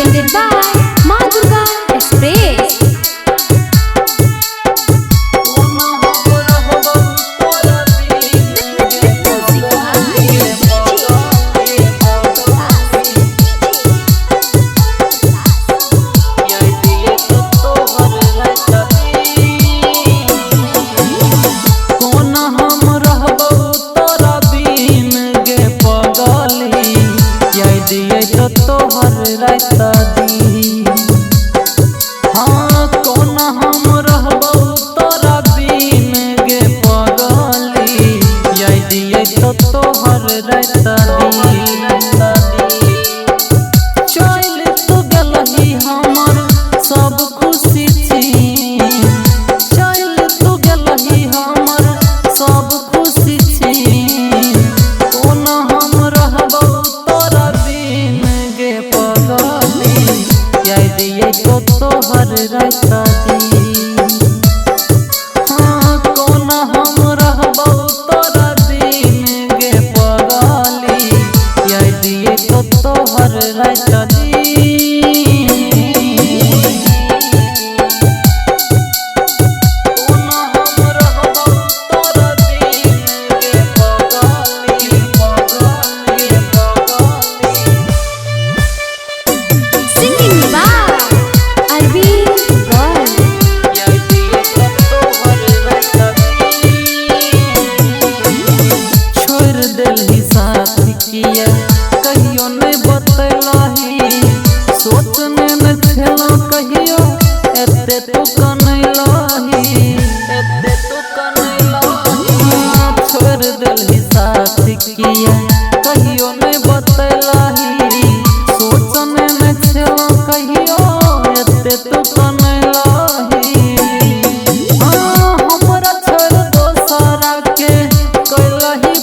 presented by Ma Durga Express. तोहर रास्ता दी हाँ कोना हम रहबो तोरा बिन गे पगली याद दिए तो तोहर रास्ता दी चल तू गेलही हमर सब खुशी छी चल तू गेलही हमर सब खुशी छी कोना हम रहबो तोरा बिन गे पगली याद दिए तो तोहर रास्ता दी हाँ कोना हम रहबो तोरा बिन गे पगली याद दिए तो तोहर रास्ता दी कहियो नहीं बतलही सोचने में छेलो कहियो एते तू कनैलही छोड़ देलही साथी किया कहियो नहीं बतलही सोचने में छेलो कहियो एते तू कनैलही हमरा छोड़ दोसरा के कैलही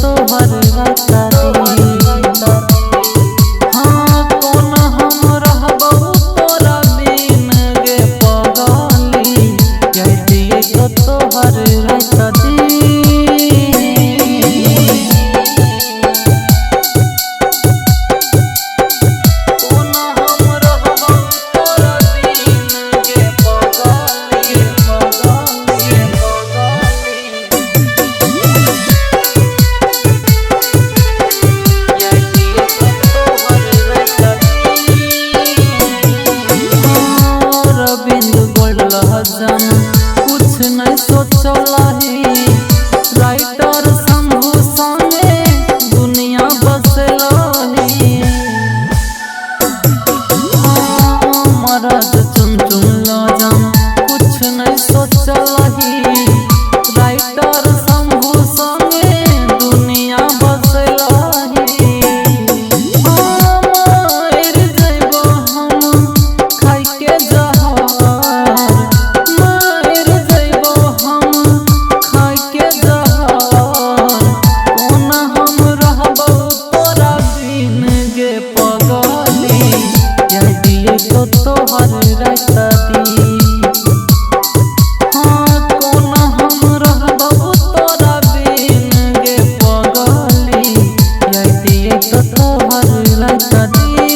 तोहर रास्ता हाँ कोना हम रहबो तोरा बिन गे पगली याद दिए तो तोहर रास्ता कुछ नहीं सोचलही राइटर शंभू संगे दुनिया बसलही मरद चुन चुन लजम कुछ नहीं सोचलही राइटर शंभू संगे दुनिया बसलही मर जइबो हम खाइ के जहर तो तोहर रास्ता दी हाँ कोना हम रहबो तोरा बिन गे पगली याद दिए तो तोहर रास्ता दी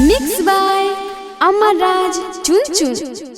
Mixed by Amarraj Chulchul.